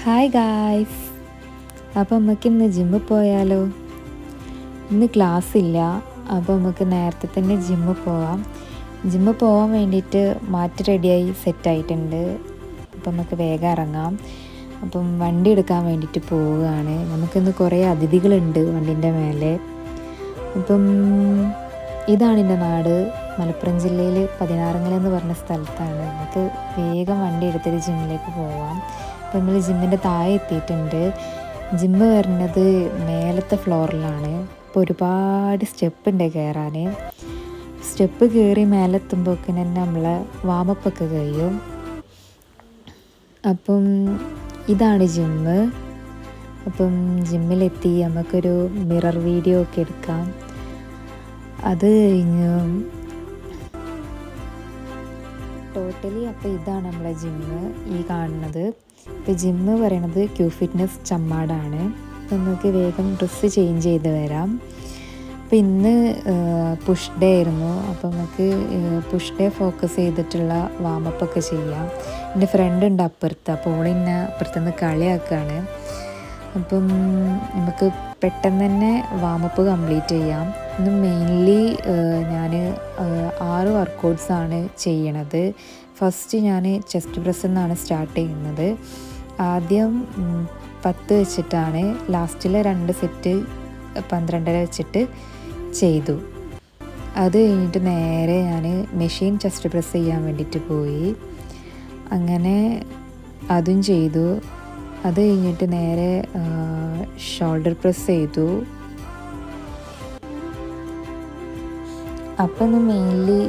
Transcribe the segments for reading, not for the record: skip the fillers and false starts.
Hi guys, അപ്പോൾ നമുക്കിന്ന് ജിമ്മിൽ പോയാലോ? ഇന്ന് ക്ലാസ് ഇല്ല, അപ്പോൾ നമുക്ക് നേരത്തെ തന്നെ ജിമ്മിൽ പോവാം. ജിമ്മിൽ പോകാൻ വേണ്ടിയിട്ട് മാറ്റി റെഡിയായി സെറ്റായിട്ടുണ്ട്. അപ്പം നമുക്ക് വേഗം ഇറങ്ങാം. അപ്പം വണ്ടി എടുക്കാൻ വേണ്ടിയിട്ട് പോവുകയാണ്. നമുക്കിന്ന് കുറേ അതിഥികളുണ്ട് വണ്ടീൻ്റെ മേലെ. അപ്പം ഇതാണ് എൻ്റെ നാട്, മലപ്പുറം ജില്ലയിൽ പതിനാറങ്ങൽ എന്ന് പറഞ്ഞ സ്ഥലത്താണ്. നമുക്ക് വേഗം വണ്ടി എടുത്തിട്ട് ജിമ്മിലേക്ക് പോവാം. അപ്പോൾ നമ്മൾ ജിമ്മിൻ്റെ താഴെ എത്തിയിട്ടുണ്ട്. ജിമ്മ് വരുന്നത് മേലത്തെ ഫ്ലോറിലാണ്. അപ്പോൾ ഒരുപാട് സ്റ്റെപ്പ് ഉണ്ട് കയറാൻ. സ്റ്റെപ്പ് കയറി മേലെത്തുമ്പോഴേക്കും തന്നെ നമ്മളെ വാമപ്പൊക്കെ കഴിയും. അപ്പം ഇതാണ് ജിമ്മ്. അപ്പം ജിമ്മിലെത്തി നമുക്കൊരു മിറർ വീഡിയോ ഒക്കെ എടുക്കാം. അത് കഴിഞ്ഞ് ടോട്ടലി അപ്പോൾ ഇതാണ് നമ്മളെ ജിമ്മ് ഈ കാണുന്നത്. ഇപ്പോൾ ജിമ്മ് പറയണത് ക്യൂ ഫിറ്റ്നസ് ചമ്മാടാണ്. അപ്പോൾ നമുക്ക് വേഗം ഡ്രസ്സ് ചേഞ്ച് ചെയ്ത് വരാം. അപ്പോൾ ഇന്ന് പുഷ് ഡേ ആയിരുന്നു. അപ്പോൾ നമുക്ക് പുഷ് ഡേ ഫോക്കസ് ചെയ്തിട്ടുള്ള വാമപ്പൊക്കെ ചെയ്യാം. എൻ്റെ ഫ്രണ്ട് ഉണ്ട് അപ്പുറത്ത്, അപ്പോൾ ഓളിന്നെ അപ്പുറത്തുനിന്ന് കളിയാക്കുകയാണ്. അപ്പം നമുക്ക് പെട്ടെന്ന് തന്നെ വാമപ്പ് കംപ്ലീറ്റ് ചെയ്യാം. ഇന്ന് മെയിൻലി ഞാൻ 6 വർക്കൗട്ട്സാണ് ചെയ്യണത്. ഫസ്റ്റ് ഞാൻ ചെസ്റ്റ് പ്രസ് എന്നാണ് സ്റ്റാർട്ട് ചെയ്യുന്നത്. ആദ്യം 10 വെച്ചിട്ടാണ്, ലാസ്റ്റിലെ 2 സെറ്റ് 12 വെച്ചിട്ട് ചെയ്തു. അത് കഴിഞ്ഞിട്ട് നേരെ ഞാൻ മെഷീൻ ചെസ്റ്റ് പ്രസ് ചെയ്യാൻ വേണ്ടിയിട്ട് പോയി. അങ്ങനെ അതും ചെയ്തു. അത് കഴിഞ്ഞിട്ട് നേരെ ഷോൾഡർ പ്രസ് ചെയ്തു. അപ്പം ഇന്ന് മെയിൻലി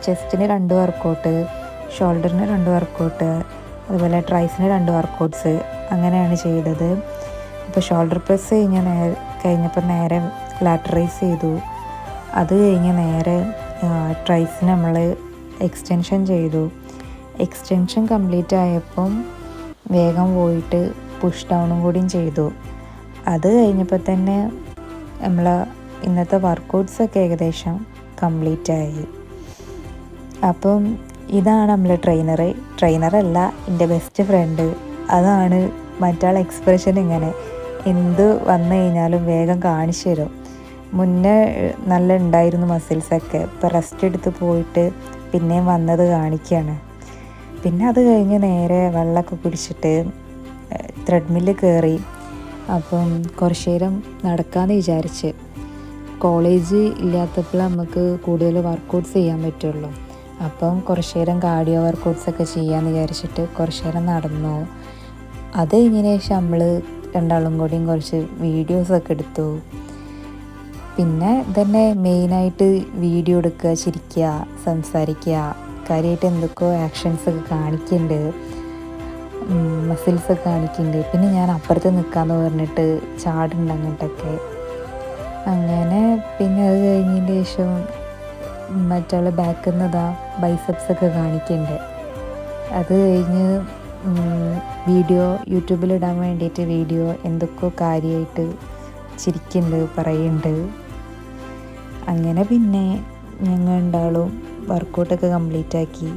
ചെസ്റ്റിന് 2 വർക്കൗട്ട്, ഷോൾഡറിന് 2 വർക്കൗട്ട്, അതുപോലെ ട്രൈസിന് 2 വർക്കൗട്ട്സ് അങ്ങനെയാണ് ചെയ്തത്. അപ്പോൾ ഷോൾഡർ പ്രസ് കഴിഞ്ഞപ്പോൾ നേരെ ലാറ്ററൈസ് ചെയ്തു. അത് കഴിഞ്ഞ് നേരെ ട്രൈസിന് നമ്മൾ എക്സ്റ്റൻഷൻ ചെയ്തു. എക്സ്റ്റൻഷൻ കംപ്ലീറ്റ് ആയപ്പം വേഗം പോയിട്ട് പുഷ് ഡൗണും കൂടിയും ചെയ്തു. അത് കഴിഞ്ഞപ്പോൾ തന്നെ നമ്മൾ ഇന്നത്തെ വർക്കൗട്ട്സൊക്കെ ഏകദേശം കംപ്ലീറ്റ് ആയി. അപ്പം ഇതാണ് നമ്മൾ ട്രെയിനറല്ല, എൻ്റെ ബെസ്റ്റ് ഫ്രണ്ട്. അതാണ് മറ്റാൾ എക്സ്പ്രഷൻ ഇങ്ങനെ എന്ത് വന്നു കഴിഞ്ഞാലും വേഗം കാണിച്ചു തരും. മുന്നേ നല്ല ഉണ്ടായിരുന്നു മസിൽസൊക്കെ, ഇപ്പോൾ റെസ്റ്റ് എടുത്ത് പോയിട്ട് പിന്നെയും വന്നത് കാണിക്കുകയാണ്. പിന്നെ അത് കഴിഞ്ഞ് നേരെ വെള്ളമൊക്കെ കുടിച്ചിട്ട് ത്രെഡ്മില്ല് കയറി. അപ്പം കുറച്ച് നേരം നടക്കാമെന്ന് വിചാരിച്ച്. കോളേജ് ഇല്ലാത്തപ്പോൾ നമുക്ക് കൂടുതൽ വർക്കൗട്ട്സ് ചെയ്യാൻ പറ്റുള്ളൂ. അപ്പം കുറച്ച് നേരം കാർഡിയോ വർക്കൗട്ട്സൊക്കെ ചെയ്യാമെന്ന് വിചാരിച്ചിട്ട് കുറച്ച് നേരം നടന്നു. അത് കഴിഞ്ഞതിന് ശേഷം നമ്മൾ രണ്ടാളും കൂടിയും കുറച്ച് വീഡിയോസൊക്കെ എടുത്തു. പിന്നെ തന്നെ മെയിനായിട്ട് വീഡിയോ എടുക്കുക, ചിരിക്കുക, സംസാരിക്കുക, കാര്യമായിട്ട് എന്തൊക്കെയോ ആക്ഷൻസൊക്കെ കാണിക്കുന്നുണ്ട്, മസിൽസൊക്കെ കാണിക്കുന്നുണ്ട്. പിന്നെ ഞാൻ അപ്പുറത്ത് നിൽക്കാമെന്ന് പറഞ്ഞിട്ട് ചാടുണ്ട് അങ്ങോട്ടൊക്കെ. അങ്ങനെ പിന്നെ അത് കഴിഞ്ഞതിന് ശേഷം മറ്റുള്ള ബാക്കിൽ നിന്നതാ ബൈസെപ്സൊക്കെ കാണിക്കുന്നുണ്ട്. അത് കഴിഞ്ഞ് വീഡിയോ യൂട്യൂബിലിടാൻ വേണ്ടിയിട്ട് വീഡിയോ എന്തൊക്കെയോ കാര്യമായിട്ട് ചിരിക്കുന്നുണ്ട്, പറയുന്നുണ്ട്. അങ്ങനെ പിന്നെ ഞങ്ങൾ രണ്ടാളും വർക്കൗട്ടൊക്കെ കംപ്ലീറ്റ് ആക്കി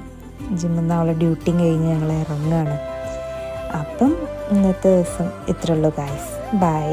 ജിമ്മിൽ നിന്ന് അവളെ ഡ്യൂട്ടിയും കഴിഞ്ഞ് ഞങ്ങൾ ഇറങ്ങുകയാണ്. അപ്പം ഇന്നത്തെ ദിവസം ഇത്രയുള്ളൂ ഗായ്സ്. ബൈ.